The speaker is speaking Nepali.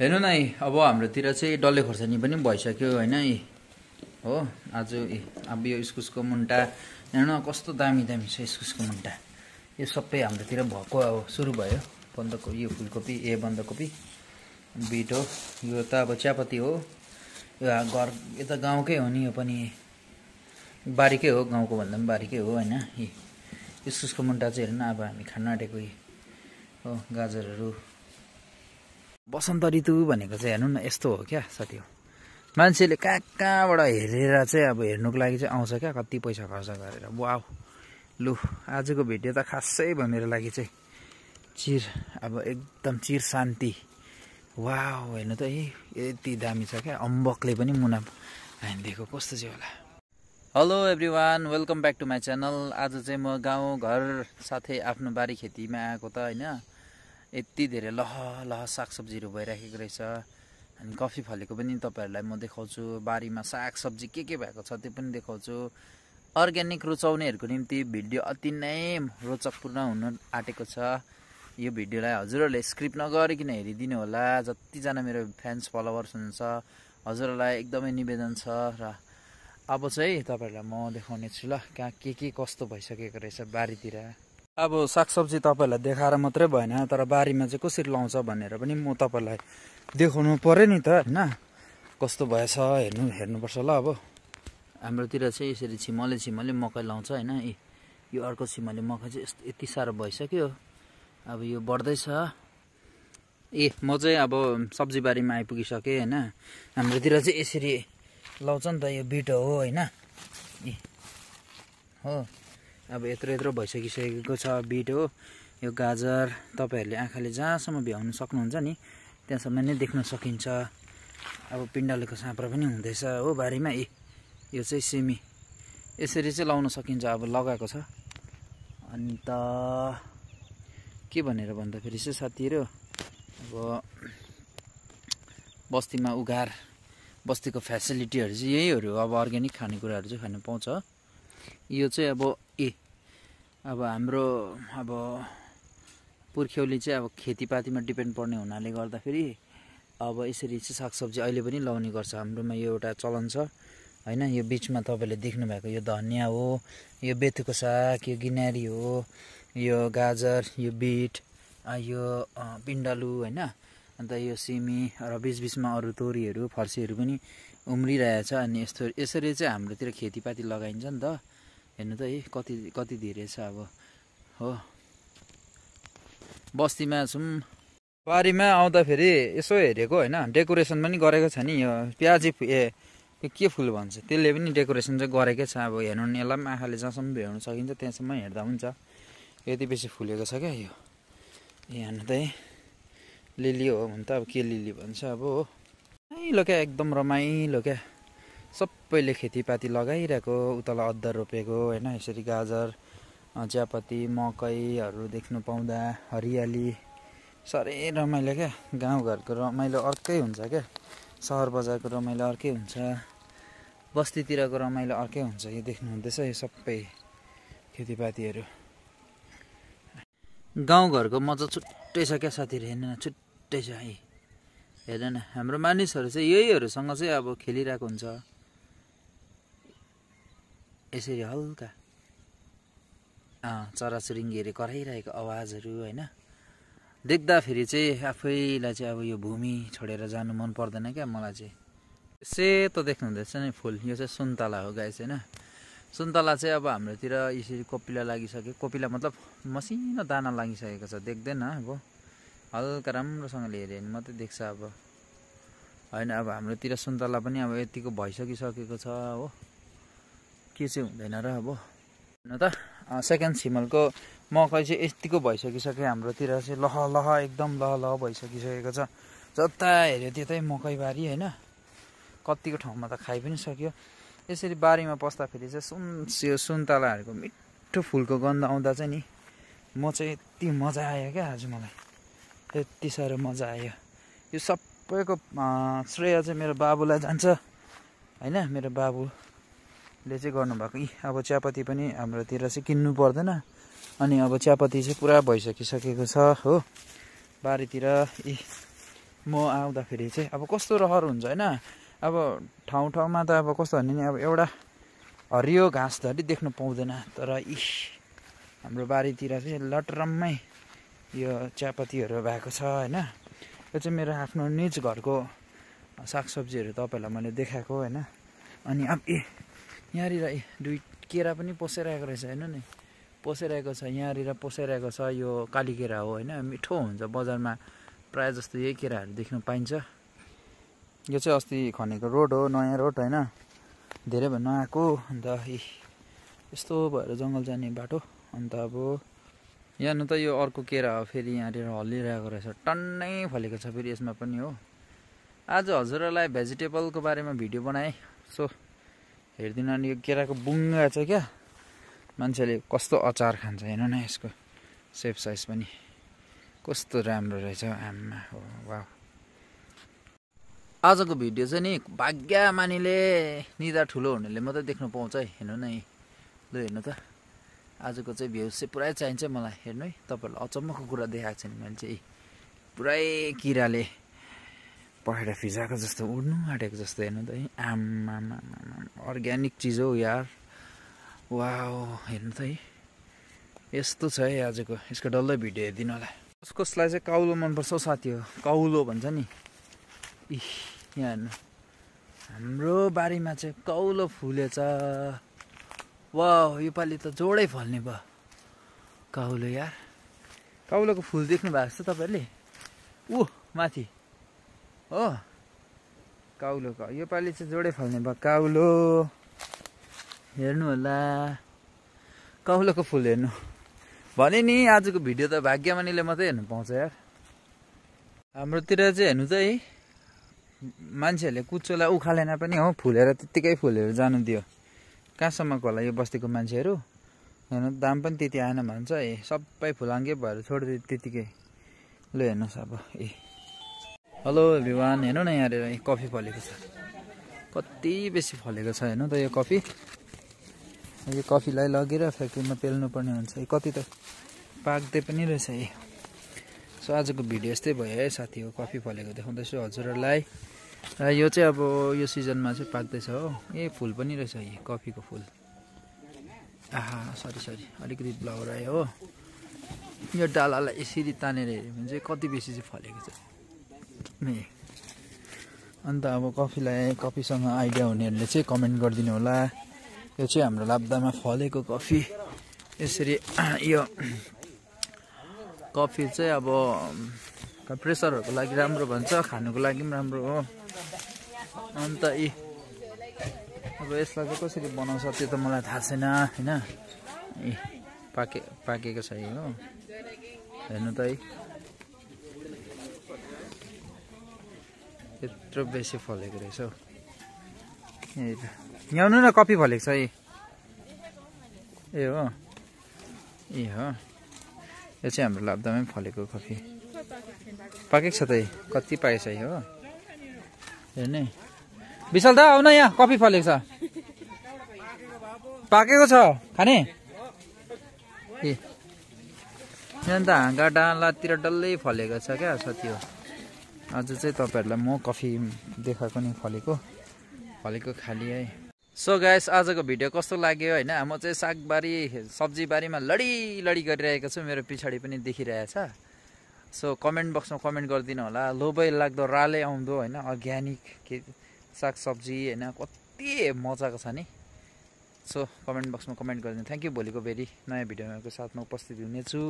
हेर्नु न अब हाम्रोतिर चाहिँ डल्ले खोर्सानी पनि भइसक्यो होइन हो। आज अब यो इस्कुसको मुन्टा हेर्नु न कस्तो दामी दामी छ इस्कुसको मुन्टा। यो सबै हाम्रोतिर भएको अब सुरु भयो। बन्दाकोपी, यो फुलकोपी, बन्दाकोपी, बिट हो। यो त अब चियापत्ती हो। यो घर यता गाउँकै हो नि, यो पनि बारीकै हो, गाउँको भन्दा पनि बारीकै हो होइन। इस्कुसको मुन्टा चाहिँ हेर्नु न अब हामी खान आँटेको हो। गाजरहरू बसन्त ऋतु भनेको चाहिँ हेर्नु न यस्तो हो क्या साथी हो। मान्छेले कहाँ कहाँबाट हेरेर चाहिँ अब हेर्नुको लागि चाहिँ आउँछ क्या, कति पैसा खर्च गरेर। वाउ लु आजको भिडियो त खासै भयो मेरो लागि चाहिँ अब एकदम चिर शान्ति। वाउ हेर्नु त यति दामी छ क्या, अम्बकले पनि मुना हानिदिएको कस्तो चाहिँ होला। Hello everyone, welcome back to my channel. आज चाहिँ म गाउँ घर साथै आफ्नो बारी खेतीमा आएको त होइन। यति धेरै लह लह सागसब्जीहरू भइराखेको रहेछ अनि कफी फलेको पनि तपाईँहरूलाई म देखाउँछु। बारीमा सागसब्जी के भएको छ त्यो पनि देखाउँछु। अर्ग्यानिक रुचाउनेहरूको निम्ति भिडियो अति नै रोचकपूर्ण हुन आँटेको छ। यो भिडियोलाई हजुरहरूले स्क्रिप्ट नगरिकन हेरिदिनु होला। जतिजना मेरो फ्यान्स फलोवर्स हुनुहुन्छ हजुरहरूलाई एकदमै निवेदन छ। र अब चाहिँ तपाईँहरूलाई म देखाउने छु ल कहाँ के कस्तो भइसकेको रहेछ बारीतिर। अब सागसब्जी तपाईँहरूलाई देखाएर मात्रै भएन, तर बारीमा चाहिँ कसरी लाउँछ भनेर पनि म तपाईँहरूलाई देखाउनु पऱ्यो नि त होइन। कस्तो भएछ हेर्नुपर्छ ल। अब हाम्रोतिर चाहिँ यसरी छिमले मकै लाउँछ होइन। यो अर्को छिमले मकै चाहिँ यति साह्रो भइसक्यो, अब यो बढ्दैछ। म चाहिँ अब सब्जी बारीमा आइपुगिसकेँ होइन। हाम्रोतिर चाहिँ यसरी लाउँछ नि त, यो बिट हो होइन हो। अब यत्रो भइसकिसकेको छ बिट हो। यो गाजर तपाईँहरूले आँखाले जहाँसम्म भ्याउनु सक्नुहुन्छ नि त्यहाँसम्म नै देख्न सकिन्छ। अब पिण्डालुको साँप्रो पनि हुँदैछ हो बारीमा। यो चाहिँ सिमी यसरी चाहिँ लाउन सकिन्छ, अब लगाएको छ। अनि त के भनेर भन्दाखेरि चाहिँ साथीहरू, अब बस्तीमा उघार बस्तीको फेसिलिटीहरू चाहिँ यहीहरू। अब अर्ग्यानिक खानेकुराहरू चाहिँ खानु पाउँछ। यो चाहिँ अब हाम्रो अब पुर्ख्यौली चाहिँ अब खेतीपातीमा डिपेन्ड पर्ने हुनाले गर्दाखेरि अब यसरी चाहिँ सागसब्जी अहिले पनि लाउने गर्छ। हाम्रोमा यो एउटा चलन छ होइन। यो बिचमा तपाईँले देख्नुभएको यो धनियाँ हो, यो बेथुको साग, यो गिनारी हो, यो गाजर, यो बिट, यो पिण्डालु होइन। अन्त यो सिमी र बिचबिचमा अरू तोरीहरू फर्सीहरू पनि उम्रिरहेछ। अनि यसरी चाहिँ हाम्रोतिर खेतीपाती लगाइन्छ नि त। हेर्नु त कति धेरै छ अब हो। बस्तीमा छौँ, बारीमा आउँदाखेरि यसो हेरेको होइन। डेकोरेसन पनि गरेको छ नि, यो प्याजी के फुल भन्छ त्यसले पनि डेकोरेसन चाहिँ गरेकै छ। अब हेर्नु नि यसलाई पनि आँखाले जहाँसम्म भ्याउनु सकिन्छ त्यहाँसम्म हेर्दा हुन्छ। यति बेसी फुलेको छ क्या यो। हेर्नु त लिली हो भने त अब के लिली भन्छ अब हो। रमाइलो क्या, एकदम रमाइलो क्या। सबैले खेतीपाती लगाइरहेको, उतालाई अदर रोपेको होइन। यसरी गाजर, चियापत्ती, मकैहरू देख्नु पाउँदा हरियाली साह्रै रमाइलो क्या। गाउँघरको रमाइलो अर्कै हुन्छ क्या, सहर बजारको रमाइलो अर्कै हुन्छ, बस्तीतिरको रमाइलो अर्कै हुन्छ। यो देख्नु हुँदैछ यो सबै खेतीपातीहरू। गाउँघरको मजा छुट्टै छ क्या साथीहरू। हेर्नु न छुट्टै छ हेर्नु न। हाम्रो मानिसहरू चाहिँ यहीहरूसँग चाहिँ अब खेलिरहेको हुन्छ यसरी हल्का चराचुरुङ्गीहरू कराइरहेको आवाजहरू होइन देख्दाखेरि चाहिँ आफैलाई चाहिँ अब यो भूमि छोडेर जानु मन पर्दैन क्या मलाई चाहिँ। सेतो देख्नु हुँदैछ नि फुल, यो चाहिँ सुन्तला हो गाइस होइन। सुन्तला चाहिँ अब हाम्रोतिर यसरी कोपिला लागिसक्यो। कोपिला मतलब मसिनो दाना लागिसकेको छ, देख्दैन अब हल्का राम्रोसँगले हेऱ्यो भने मात्रै देख्छ अब होइन। अब हाम्रोतिर सुन्तला पनि अब यतिको भइसकिसकेको छ हो। के चाहिँ हुँदैन र अब हेर्नु त। सेकेन्ड छिमलको मकै चाहिँ यतिको भइसकिसक्यो। हाम्रोतिर चाहिँ लह एकदम लह भइसकिसकेको छ। जता हेऱ्यो त्यतै मकैबारी होइन। कतिको ठाउँमा त खाइ पनि सक्यो। यसरी बारीमा पस्दाखेरि चाहिँ सुन्तलाहरूको मिठो फुलको गन्ध आउँदा चाहिँ नि म चाहिँ यति मजा आयो क्या आज मलाई, यति साह्रो मजा आयो। यो सबैको श्रेय चाहिँ मेरो बाबुलाई जान्छ होइन। मेरो बाबुले चाहिँ गर्नुभएको। अब चियापत्ती पनि हाम्रोतिर चाहिँ किन्नु पर्दैन। अनि अब चियापत्ती चाहिँ पुरा भइसकिसकेको छ हो बारीतिर। म आउँदाखेरि चाहिँ अब कस्तो रहर हुन्छ होइन। अब ठाउँमा त अब कस्तो भने नि अब एउटा हरियो घाँसधरि देख्नु पाउँदैन। तर हाम्रो बारीतिर चाहिँ लटरम्मै यो चियापत्तीहरू भएको छ होइन। यो चाहिँ मेरो आफ्नो निज घरको सागसब्जीहरू तपाईँहरूलाई मैले देखाएको होइन। अनि अब यहाँनिर दुई केरा पनि पोसिरहेको रहेछ हेर्नु नि, पोसिरहेको छ यहाँनिर पोसिरहेको छ। यो काली केरा हो होइन, मिठो हुन्छ। बजारमा प्रायः जस्तो यही केराहरू देख्न पाइन्छ। यो चाहिँ अस्ति खनेको रोड हो, नयाँ रोड होइन, धेरै भयो नआएको। अन्त यस्तो भएर जङ्गल जाने बाटो। अन्त अब यहाँ त यो अर्को केरा हो, फेरि यहाँनिर हल्लिरहेको रहेछ, टन्नै फलेको छ फेरि यसमा पनि हो। आज हजुरहरूलाई भेजिटेबलको बारेमा भिडियो बनाएँ, सो हेरिदिनु। अनि यो केराको बुङ्गा छ क्या, मान्छेले कस्तो अचार खान्छ हेर्नु न। यसको सेप साइज पनि कस्तो राम्रो रहेछ, आम्मा हो वाह। आजको भिडियो चाहिँ नि भाग्यमानीले निदा ठुलो हुनेले मात्रै देख्नु पाउँछ है। हेर्नु न ल, हेर्नु त आजको चाहिँ भ्युज चाहिँ पुरै चाहिन्छ मलाई। हेर्नु है, तपाईँहरूलाई अचम्मको कुरा देखाएको छ नि मैले चाहिँ। पुरै किराले पखेटा फिजाएको जस्तो, उड्नु आँटेको जस्तो। हेर्नु त है, आम्मा अर्ग्यानिक चिज हो यार, वाह। हेर्नु त है, यस्तो छ है आजको। यसको डल्लै भिडियो हेरिदिनु होला। कसलाई चाहिँ काउलो मनपर्छ साथी हो, काउलो भन्छ नि। यहाँ हेर्नु, हाम्रो बारीमा चाहिँ काउलो फुलेछ। वाह, योपालि त जोडै फल्ने भयो काउलो यार। काउलोको फुल देख्नु भएको छ तपाईँहरूले? माथि हो काउलोको, योपालि चाहिँ जोडै फल्ने भयो काउलो। हेर्नु होला काउलोको फुल हेर्नु भने नि। आजको भिडियो त भाग्यमानीले मात्रै हेर्नु पाउँछ यार। हाम्रोतिर चाहिँ हेर्नु त है, मान्छेहरूले कुचोलाई उखालेन पनि हो, फुलेर त्यत्तिकै फुलेर जानु दियो। कहाँसम्मको होला यो बस्तीको मान्छेहरू। हेर्नु दाम पनि त्यति आएन भन्छ सबै फुलाङ्गे भएर छोडिदियो त्यतिकै। ल हेर्नुहोस् अब हेलो एभ्रिवान, हेर्नु न यहाँनिर कफी फलेको छ, कति बेसी फलेको छ हेर्नु त यो कफी। यो कफीलाई लगेर फ्याक्ट्रीमा पेल्नु पर्ने हुन्छ। कति त पाक्दै पनि रहेछ सो आजको भिडियो यस्तै भयो है साथी हो, कफी फलेको देखाउँदैछु हजुरहरूलाई। र यो चाहिँ अब यो सिजनमा चाहिँ पाक्दैछ हो। फुल पनि रहेछ कफीको फुल। सरी अलिकति ब्लाउर आयो हो। यो डालालाई यसरी तानेर हेऱ्यो भने चाहिँ कति बेसी चाहिँ फलेको छ। अन्त अब कफीसँग आइडिया हुनेहरूले चाहिँ कमेन्ट गरिदिनु होला। यो चाहिँ हाम्रो लाब्दामा फलेको कफी। यसरी यो कफी चाहिँ अब प्रेसरहरूको लागि राम्रो भन्छ, खानुको लागि पनि राम्रो हो। अन्त अब यसलाई चाहिँ कसरी बनाउँछ त्यो त मलाई थाहा छैन होइन। पाकेको छ हो, हेर्नु त है, यत्रो बेसी फलेको रहेछ हौ। ल्याउनु न, कफी फलेको छ हो। हो यो चाहिँ हाम्रो लाब्दामै फलेको कफी। पाकेको छ त कति पाकेको छ हो। हेर्ने विशाल दा आउन, यहाँ कफी फलेको छ, पाकेको छ खाने। यहाँ त हाँगा डाँलातिर डल्लै फलेको छ क्या साथी हो। आज चाहिँ तपाईँहरूलाई म कफी देखाएको नि फलेको खाली है। सो गाइस, आजको भिडियो कस्तो लाग्यो होइन। म चाहिँ सागबारी सब्जी बारीमा लडी गरिरहेको छु, मेरो पछाडि पनि देखिरहेछ। सो कमेन्ट बक्समा कमेन्ट गरिदिनु होला। लोभै लाग्दो राले आउँदो होइन, अर्ग्यानिक सागसब्जी होइन, कति मजाको छ नि। सो कमेन्ट बक्समा कमेन्ट गरिदिनु। Thank you. भोलिको फेरि नयाँ भिडियोको साथमा उपस्थित हुनेछु।